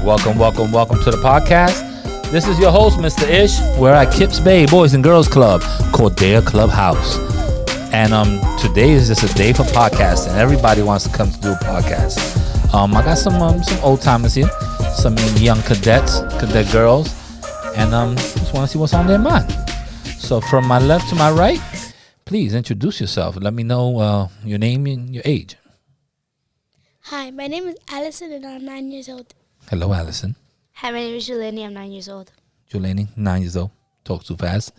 Welcome to the podcast. This is your host, Mr. Ish. We're at KIPS Bay Boys and Girls Club, Cordea Clubhouse. And today is just a day for podcasting. Everybody wants to come to do a podcast. I got some old timers here, some young cadet girls, and just want to see what's on their mind. So from my left to my right, please introduce yourself. Let me know your name and your age. Hi, my name is Allison and I'm 9 years old. Hello, Allison. Hi, my name is Juleni. I'm 9 years old. Juleni, 9 years old. Talk too fast.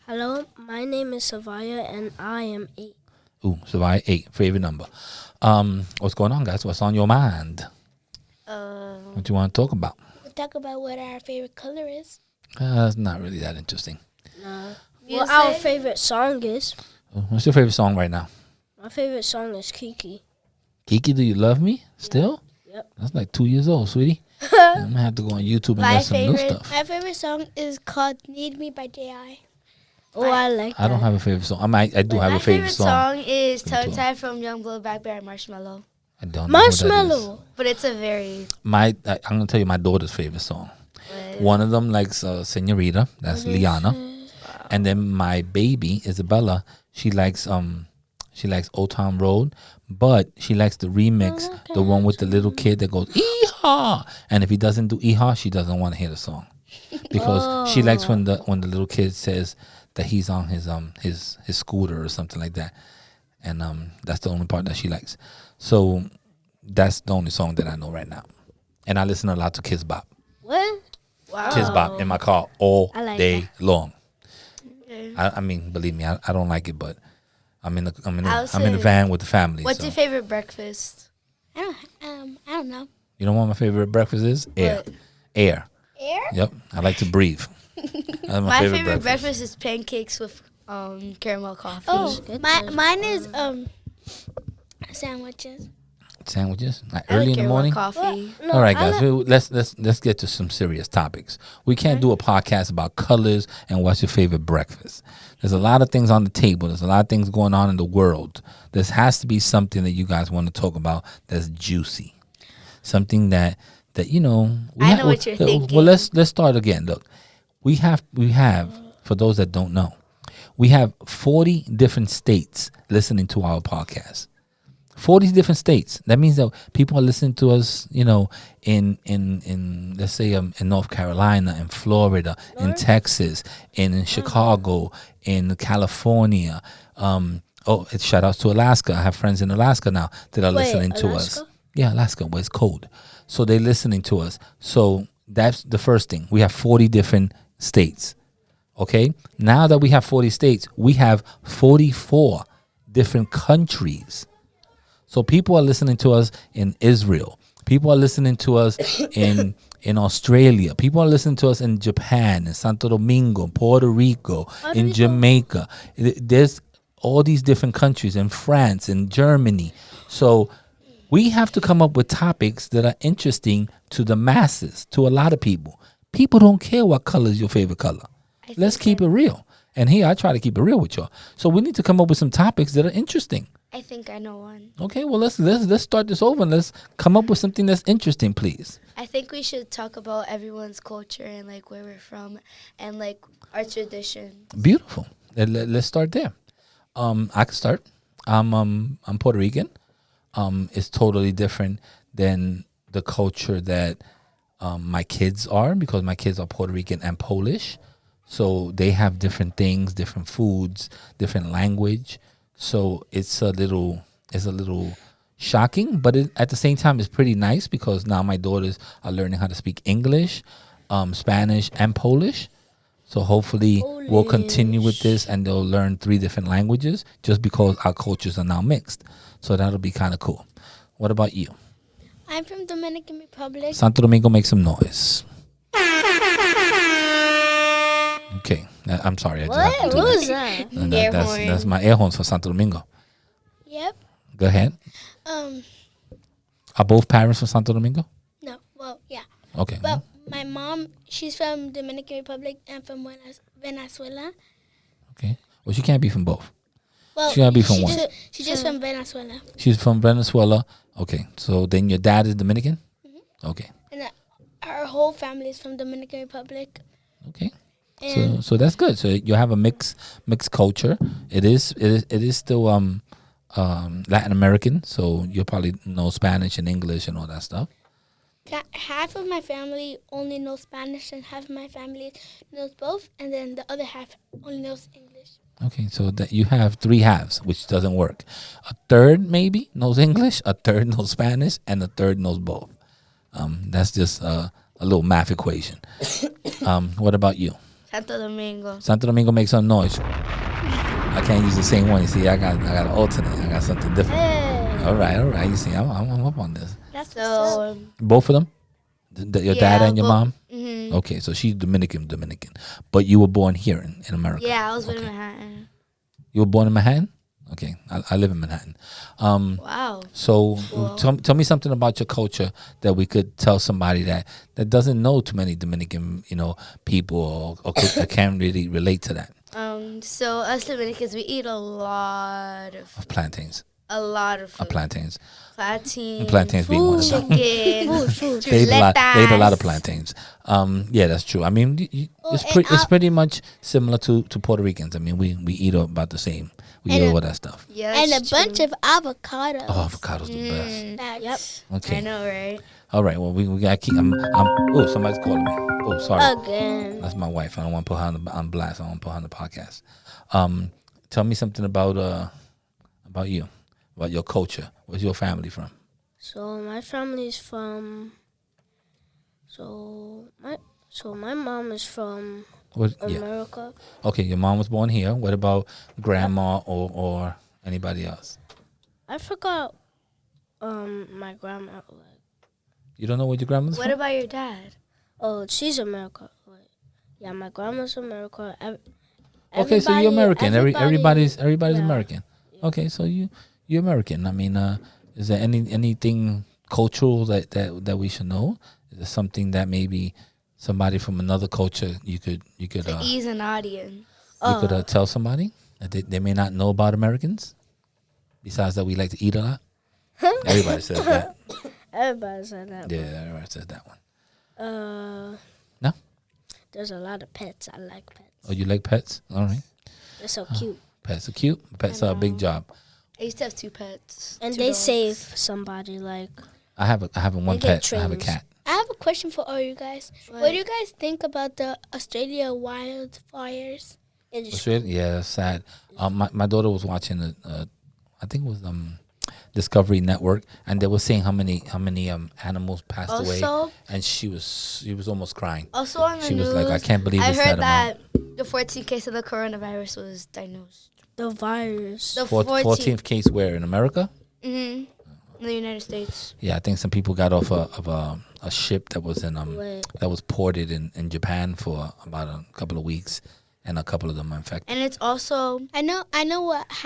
Hello, my name is Savaya and I am 8. Ooh, Savaya, 8. Favorite number. What's going on, guys? What's on your mind? What do you want to talk about? We'll talk about what our favorite color is. It's not really that interesting. Well, our favorite song is. What's your favorite song right now? My favorite song is Kiki. Kiki, Do You Love Me? Still? Yep. That's like 2 years old, sweetie. I'm going to have to go on YouTube and get some new stuff. My favorite song is called Need Me by J.I. Oh, I like that. I don't have a favorite song. I do have a favorite song. My favorite song is Tongue Tied from Youngblood Back by Marshmello. I don't know what that Marshmello. But it's a very... I'm going to tell you my daughter's favorite song. One of them likes Senorita. That's Liana. Wow. And then my baby, Isabella, she likes Old Town Road. But she likes the remix, the one with the little kid that goes, "Ee-haw!" And if he doesn't do "ee-haw," she doesn't want to hear the song. Because she likes when the little kid says that he's on his scooter or something like that. And that's the only part that she likes. So that's the only song that I know right now. And I listen a lot to Kids Bop. What? Wow. Kids Bop in my car all like long. Okay. I mean, believe me, I don't like it, but I'm in the van with the family. What's your favorite breakfast? I don't know. You know what my favorite breakfast is? Air. What? Air. Air? Yep. I like to breathe. That's My favorite breakfast is pancakes with caramel coffee. Oh, mine is sandwiches. Sandwiches? Like I like early in the caramel morning? coffee. No, All right, guys. Let's get to some serious topics. We can't do a podcast about colors and what's your favorite breakfast. There's a lot of things on the table. There's a lot of things going on in the world. There has to be something that you guys want to talk about that's juicy. Something that you know. I know what you're thinking. Well, let's start again. Look, we have for those that don't know, we have 40 different states listening to our podcast. 40 different states. That means that people are listening to us, you know, in let's say in North Carolina, in Florida, in Texas, in Chicago, in California. It's shout outs to Alaska. I have friends in Alaska now that are listening to us. Yeah, Alaska, where it's cold. So they're listening to us. So that's the first thing. We have 40 different states. Okay? Now that we have 40 states, we have 44 different countries. So people are listening to us in Israel. People are listening to us in Australia. People are listening to us in Japan, in Santo Domingo, Puerto Rico, in Jamaica. There's all these different countries, in France, in Germany. So we have to come up with topics that are interesting to the masses, to a lot of people. People don't care what color is your favorite color. Let's keep it real. And here I try to keep it real with y'all. So we need to come up with some topics that are interesting. I think I know one. Okay, well let's start this over and let's come up with something that's interesting, please. I think we should talk about everyone's culture and like where we're from and like our traditions. Beautiful. Let's start there. I can start. I'm Puerto Rican. It's totally different than the culture that my kids are, because my kids are Puerto Rican and Polish. So they have different things, different foods, different language. So it's a little shocking, but at the same time, it's pretty nice because now my daughters are learning how to speak English, Spanish, and Polish. So hopefully we'll continue with this and they'll learn 3 different languages just because our cultures are now mixed. So that'll be kind of cool. What about you? I'm from Dominican Republic. Santo Domingo, make some noise. Okay, I'm sorry. I just have to do What that. was that? And Air that's horn. my air horns for Santo Domingo. Yep. Go ahead. Are both parents from Santo Domingo? No. Well, yeah. Okay. But my mom, she's from Dominican Republic and from Venezuela. Okay. Well, she can't be from both. Well, She gotta be from one. She's just from Venezuela. She's from Venezuela. Okay. So then your dad is Dominican? Mm-hmm. Okay. and our whole family is from Dominican Republic. Okay. And So that's good. So you have a mixed culture. It is still Latin American. So you probably know Spanish and English and all that stuff. half of my family only knows Spanish, and half of my family knows both, and then the other half only knows English. Okay, so that you have three halves, which doesn't work. A third maybe knows English, a third knows Spanish, and a third knows both. That's just a little math equation. What about you? Santo Domingo. Santo Domingo makes some noise. I can't use the same one. You see, I got an alternate. I got something different. Hey. All right. You see, I'm up on this. That's So Both of them, your dad and your mom. Mm-hmm. Okay, so she's Dominican, but you were born here in America. Yeah, I was born in Okay. Manhattan. You were born in Manhattan. Okay, I live in Manhattan. Wow. So Cool. tell me something about your culture that we could tell somebody that doesn't know too many Dominican, people or can really relate to that. So us Dominicans, we eat a lot of Of plantains. food. Plantains. Plantains. Plantains being one of them. Chicken. Food. They ate a lot of chuletas. plantains. Yeah, that's true. I mean, it's and it's pretty much similar to Puerto Ricans. I mean, we eat about the same. We eat And all that stuff. Yeah, and a that's bunch true. of avocados. Oh, avocados the best. That's- Okay. I know, right? All right. Well, we gotta keep. Oh, somebody's calling me. Oh, sorry. Again. That's my wife. I don't want to put her on blast. I don't want to put her on the podcast. Tell me something about you, about your culture. Where's your family from? So my family's from. So my mom is from Yeah. America. Okay. Your mom was born here. What about grandma or anybody else? I forgot. My grandma. You don't know where your grandma's What from? about your dad? Oh, she's America. Yeah, my grandma's America. Okay, so you're American. Everybody's yeah. American. Okay, so you're American. I mean, is there anything cultural that we should know? Is there something that maybe somebody from another culture you could To ease an audience. tell somebody that they may not know about Americans? Besides that, we like to eat a lot. Everybody says that. Everybody said that. Yeah, everybody says that one. No? There's a lot of pets. I like pets. Oh, you like pets? All right. They're so cute. Pets are cute. Pets are a big job. I used to have 2 pets. And 2 they dogs. save somebody like I have one get pet. I have a trains. cat. I have a question for all you guys. What do you guys think about the Australia wildfires? Australia? Yeah, that's sad. My daughter was watching I think it was Discovery Network, and they were saying how many animals passed away, Also, and she was almost crying. also on the She news, was like, I can't believe I it's heard that that the 14th case of the coronavirus was diagnosed. the virus. The 14th case where in America? Mm-hmm. In the United States. Yeah, I think some people got off of a ship that was in Wait. that was ported in Japan for about a couple of weeks, and a couple of them were infected. And it's also I know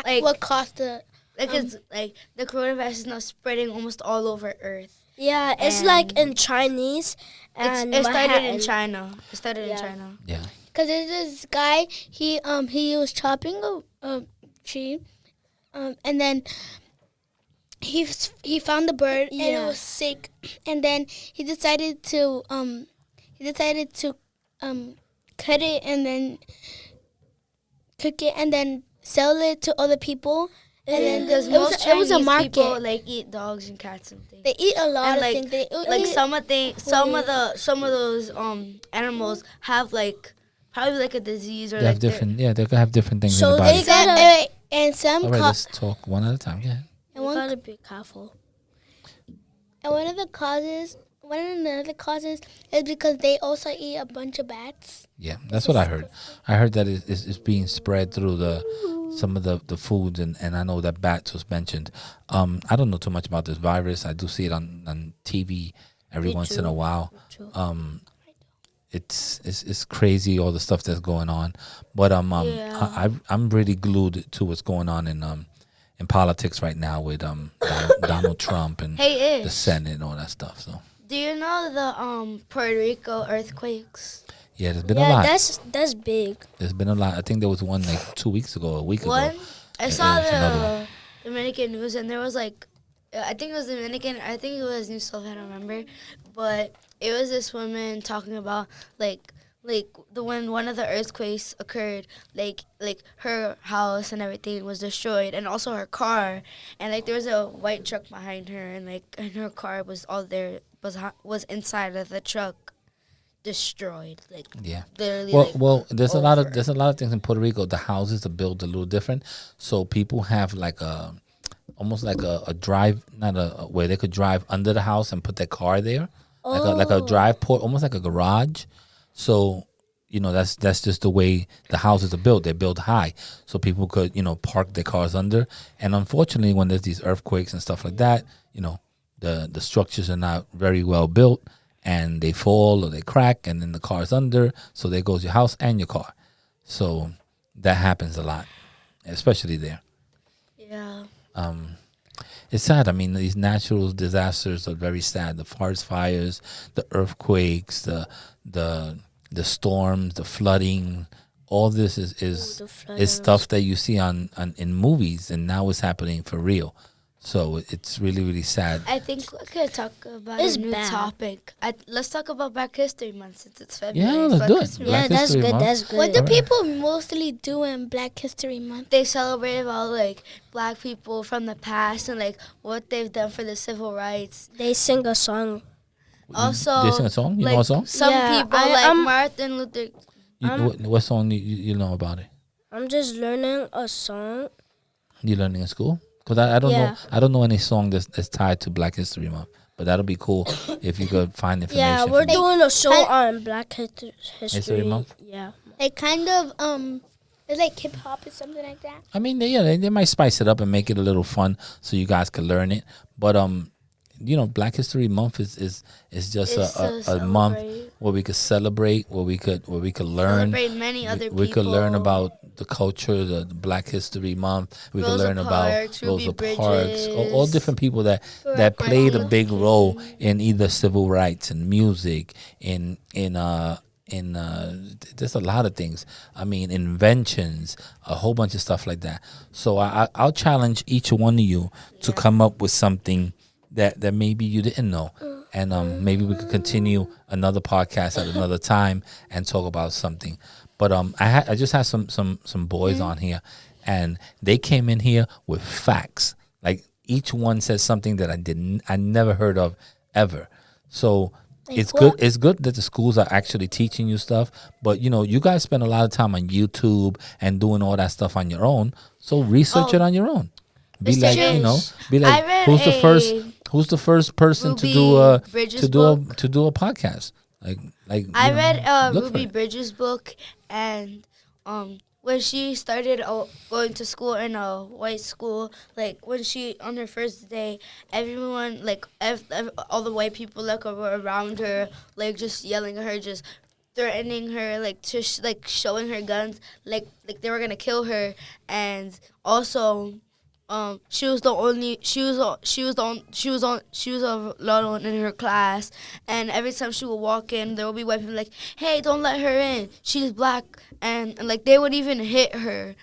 Like- what caused the it's like the coronavirus is now spreading almost all over Earth. Yeah, it's And like in Chinese and It started in Manhattan. China. It started in Yeah. China. Yeah, because there's this guy he was chopping a tree, and then he found the bird and it Yeah. was sick, and then he decided to cut it and then cook it and then sell it to other people. And then Because it was, most it was a Chinese market. people like eat dogs and cats and things. They eat a lot And, of like- things. They Like eat, some of those animals have like probably like a disease or they like have different. Yeah, they could have different things So in the they body. got- and some All right, co- let's talk one at a time. Yeah. You and one gotta be careful. And one of the other causes is because they also eat a bunch of bats. Yeah, that's what I heard. I heard that it's being spread through some of the foods, and I know that bats was mentioned. I don't know too much about this virus. I do see it on TV every Me once in too. a while. True. It's crazy all the stuff that's going on, but Yeah. I'm really glued to what's going on in politics right now with Donald Trump and Hey, the Ish, Senate and all that stuff. So do you know the Puerto Rico earthquakes? yeah, there's been a Yeah, lot. that's big. There's been a lot. I think there was one like 2 weeks ago, a week One, ago. I saw there's another the Dominican news and there was like I think it was Dominican. I think it was New South. I don't remember, but it was this woman talking about like the when one of the earthquakes occurred, like her house and everything was destroyed, and also her car, and like there was a white truck behind her, and her car was all there was inside of the truck, destroyed, like Yeah. literally. Well, there's a lot of over. things in Puerto Rico. The houses are built a little different, so people have like almost like a drive, not a where they could drive under the house and put their car there, like a drive port, almost like a garage. So that's just the way the houses are built. They're built high, so people could park their cars under. And unfortunately, when there's these earthquakes and stuff like that, the structures are not very well built, and they fall or they crack, and then the car's under. So there goes your house and your car. So that happens a lot, especially there. Yeah. It's sad. I mean, these natural disasters are very sad. The forest fires, the earthquakes, the storms, the flooding. All this The is flooding. stuff that you see on in movies, and now it's happening for real. So it's really, really sad. I think we could talk about It's a new bad. topic. Let's talk about Black History Month since it's February. Yeah, It's let's Black do it. History Black Yeah, that's History good. Month. That's good. What do Alright. people mostly do in Black History Month? They celebrate about like Black people from the past and like what they've done for the civil rights. They sing a song. Also, They sing a song? You like know a song? some Yeah, people I- like I'm- Martin Luther. What song you know about it? I'm just learning a song. You learning in school? Because I don't know. Yeah. I don't know any song that's tied to Black History Month. But that'll be cool if you could find information. Yeah, we're from me. doing a show Kind- on Black History. History Month? Yeah. Like kind of it's like hip hop or something like that. I mean, they might spice it up and make it a little fun so you guys can learn it. But Black History Month is just It's a to month celebrate. where we could celebrate, where we could learn. Celebrate many other people. We could learn about the culture, the Black History Month. We could Rosa learn about Parks, Ruby Rosa Parks, all Bridges, different people that Martin played a Luther big role King. in either civil rights and music, in there's a lot of things. I mean, inventions, a whole bunch of stuff like that. So I'll challenge each one of you to come up with something that maybe you didn't know. And maybe we could continue another podcast at another time and talk about something. But I just had some boys on here, and they came in here with facts. Like each one says something that I never heard of ever. So it's good. It's good that the schools are actually teaching you stuff. But you guys spend a lot of time on YouTube and doing all that stuff on your own. So research it on your own. Be Mr. like Jones, be like I read who's the first person to Ruby do a Bridges book. to do a podcast. Like I read look for Ruby it. Bridges' book, and when she started going to school in a white school, like when she on her first day, everyone like all the white people like were around her, like just yelling at her, just threatening her, like like showing her guns, like they were gonna kill her, and also. She was alone in her class, and every time she would walk in, there would be white people like, "Hey, don't let her in. She's black," and like they would even hit her,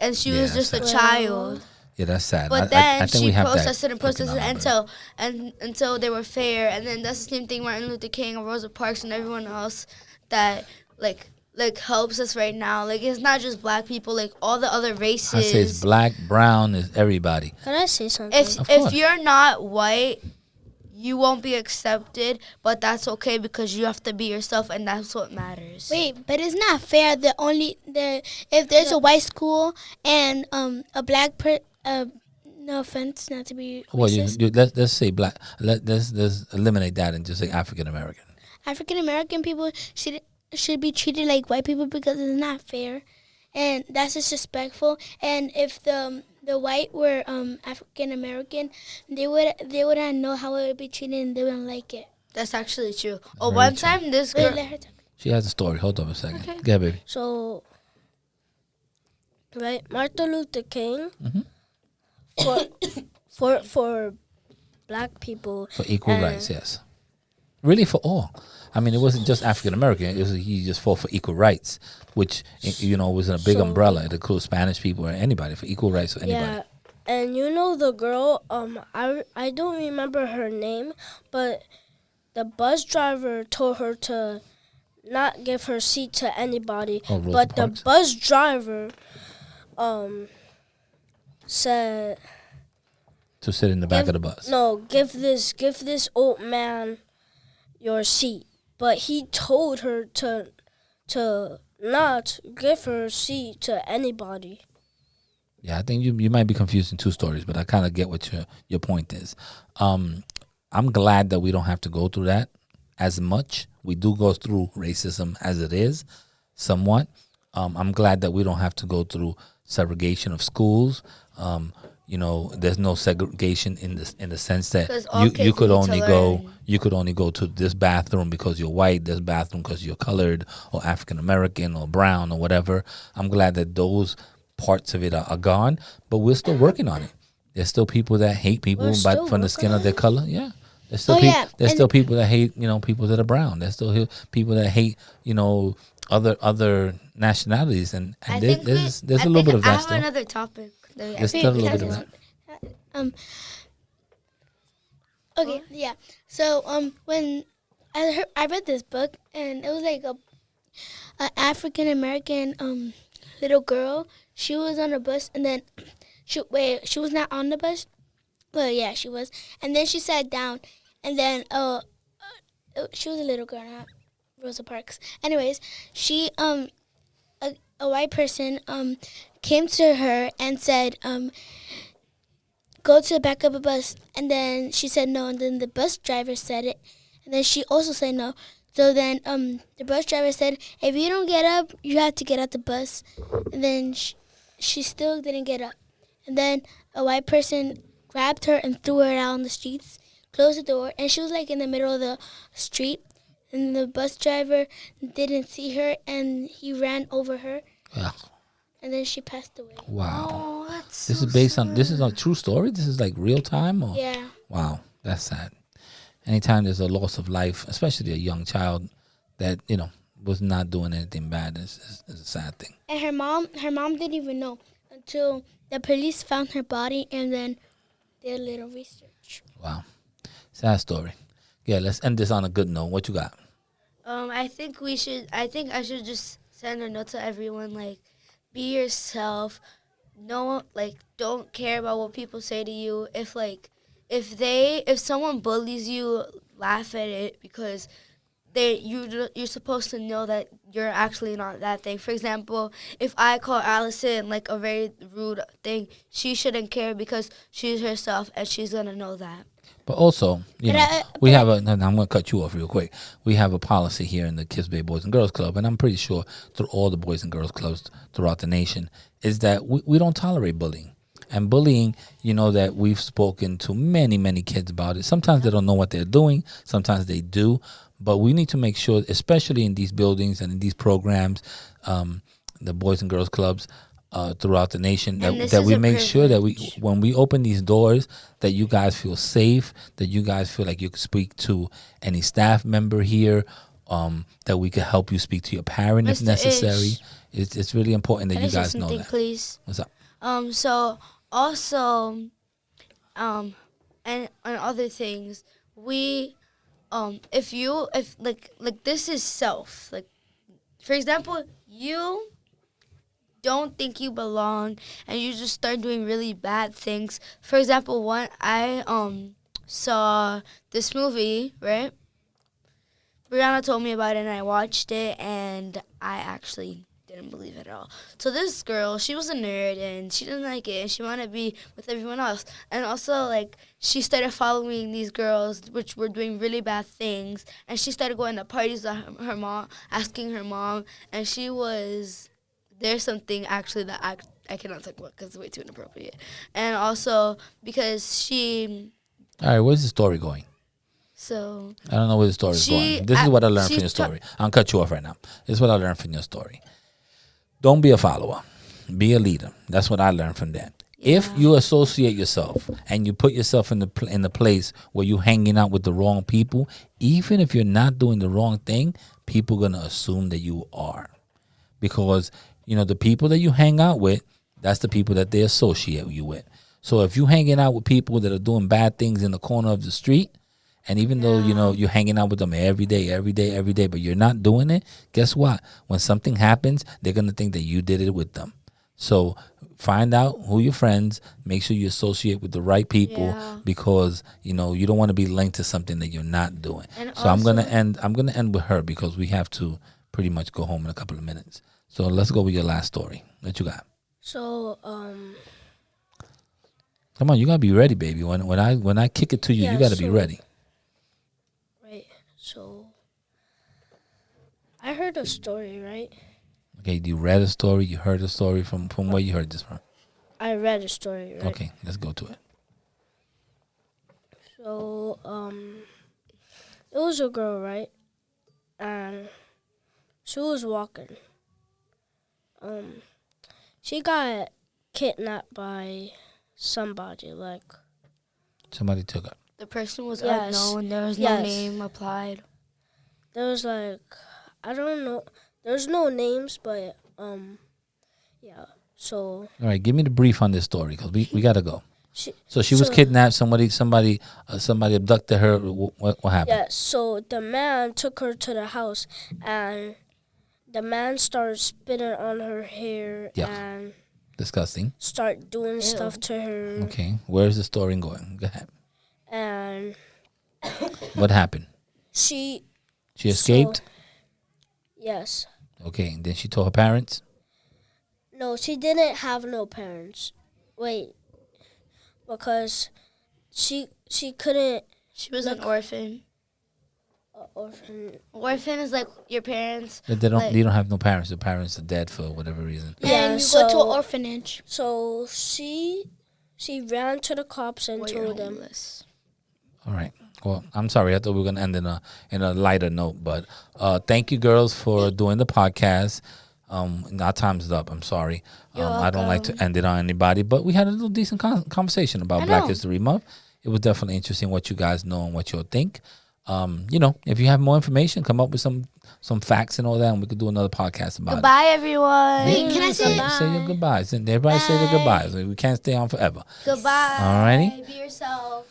and she Yeah, was just a that's child. Yeah, that's sad. But I then think she we have that protested and cooking protested on our brain. until they were fair, and then that's the same thing Martin Luther King and Rosa Parks and everyone else that like helps us right now. Like it's not just black people, like all the other races. I say it's black, brown, is everybody. Can I say something? If Of course. you're not white, you won't be accepted, but that's okay because you have to be yourself, and that's what matters. Wait, but it's not fair that if there's a white school and a black no offense, not to be Well, racist. let's say black. Let's eliminate that and just say African American. African American people should be treated like white people because it's not fair, and that's disrespectful. And if the white were African American, they wouldn't know how it would be treated, and they wouldn't like it. That's actually true. Very One true. time, this Wait, girl. let her talk. She has a story. Hold on a second. Okay. Go ahead, baby. So, right, Martin Luther King Mhm. for black people. For equal rights, yes. Really for all. I mean, it wasn't just African American. He just fought for equal rights, which was in a big So- umbrella. It includes Spanish people or anybody, for equal rights for anybody. Yeah, And you know the girl, I don't remember her name, but the bus driver told her to not give her seat to anybody. Oh, Rosa But the Parks. bus driver said, To sit in the back of the bus. "No, give this old man your seat." But he told her to not give her seat to anybody. Yeah, I think you might be confusing two stories, but I kind of get what your point is. I'm glad that we don't have to go through that as much. We do go through racism as it is, somewhat. I'm glad that we don't have to go through segregation of schools. There's no segregation in the sense that 'Cause all you kids could need to only go learn. you could only go to this bathroom because you're white, this bathroom because you're colored or African American or brown or whatever. I'm glad that those parts of it are gone, but we're still working on it. There's still people that hate people We're still from the skin of their color. Yeah. There's still Oh, yeah, there's and- still people that hate, people that are brown. There's still people that hate, other nationalities, and I there's think there's a little bit of I that have still. another topic. That we There's actually still a little can bit of talk that. about. Okay, yeah. So when I read this book, and it was like a African American little girl. She was on a bus, and then she was not on the bus. Well, yeah, she was, and then she sat down, and then she was a little girl, not Rosa Parks. Anyways, she a white person came to her and said go to the back of a bus, and then she said no, and then the bus driver said it, and then she also said no. So then the bus driver said, if you don't get up, you have to get out the bus. And then she still didn't get up. And then a white person grabbed her and threw her out on the streets, closed the door, and she was like in the middle of the street. And the bus driver didn't see her, and he ran over her, Ugh, and then she passed away. wow. Oh, that's This so is based on sad. this is a true story. This is like real time, or Yeah. wow, that's sad. Anytime there's a loss of life, especially a young child that was not doing anything bad, is a sad thing. And her mom didn't even know until the police found her body, and then did a little research. Wow, sad story. Yeah, let's end this on a good note. What you got? I think I should just send a note to everyone, like, be yourself. No, like, don't care about what people say to you. If someone bullies you, laugh at it, because you're supposed to know that you're actually not that thing. For example, if I call Allison like a very rude thing, she shouldn't care because she's herself and she's gonna know that. But also, But I- we have I'm going to cut you off real quick. We have a policy here in the KIPS Bay Boys and Girls Club, and I'm pretty sure through all the Boys and Girls Clubs throughout the nation, is that we don't tolerate bullying. And bullying, that we've spoken to many, many kids about it. Sometimes they don't know what they're doing. Sometimes they do. But we need to make sure, especially in these buildings and in these programs, the Boys and Girls Clubs, throughout the nation, And this that is we a make sure that privilege. when we open these doors, that you guys feel safe, that you guys feel like you can speak to any staff member here, that we can help you speak to your parent if Mr. necessary. Ish. It's really important that Can I you say guys know something, that. please? What's up? So also, and other things, we, if this is self, like, for example, you don't think you belong and you just start doing really bad things. For example, I saw this movie, right? Brianna told me about it and I watched it and I actually didn't believe it at all. So this girl, she was a nerd and she didn't like it and she wanted to be with everyone else. And also, like, she started following these girls which were doing really bad things, and she started going to parties with her mom, asking her mom, and there's something actually that I cannot talk about because it's way too inappropriate. And also because All right, where's the story going? so I don't know where the story is going. This is what I learned from your story. I'll cut you off right now. This is what I learned from your story. Don't be a follower. Be a leader. That's what I learned from that. If you associate yourself and you put yourself in the place where you're hanging out with the wrong people, even if you're not doing the wrong thing, people are going to assume that you are. Because, the people that you hang out with, that's the people that they associate you with. So if you hanging out with people that are doing bad things in the corner of the street, and even though you're hanging out with them every day, but you're not doing it, guess what? When something happens, they're gonna think that you did it with them. So find out who your friends. Make sure you associate with the right people because you don't want to be linked to something that you're not doing. And so I'm gonna end with her because we have to pretty much go home in a couple of minutes. So let's go with your last story. What you got? So Come on, you gotta be ready, baby. When I kick it to you, you gotta be ready. Right. So I heard a story, right? Okay, you read a story, you heard a story from where you heard this from. I read a story, right? Okay, let's go to it. So it was a girl, right? And she was walking. She got kidnapped by somebody, like Somebody took her. The person was Yes. unknown. There was no name applied. there was like, I don't know, there's no names, but yeah. So All right, give me the brief on this story because we gotta go. she So she was kidnapped. Somebody abducted her. What happened? yeah. So the man took her to the house, and the man started spitting on her hair Yeah. and Disgusting. start doing stuff to her. Okay, where's the story going? Go ahead. And What happened? she She escaped. yes. Okay, and then she told her parents. No, she didn't have no parents. Wait, because she couldn't. She was an orphan. Orphan. Orphan is like your parents. They don't have no parents. The parents are dead for whatever reason. Yeah, and you so go to an orphanage. So she ran to the cops and Or you're told them. homeless. All right. Well, I'm sorry. I thought we were gonna end in a lighter note, but thank you, girls, for doing the podcast. Our time's up. I'm sorry. I don't like to end it on anybody, but we had a little decent conversation about Black History Month. It was definitely interesting what you guys know and what you'll think. If you have more information, come up with some facts and all that, and we could do another podcast about Goodbye, everyone. Wait, can I say Say your goodbyes. And everybody say their goodbyes. We can't stay on forever. Goodbye. Alrighty. Be yourself.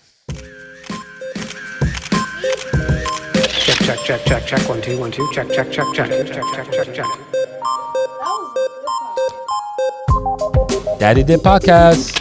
Check. 1 2 1 2. Check. Daddy Did Podcast.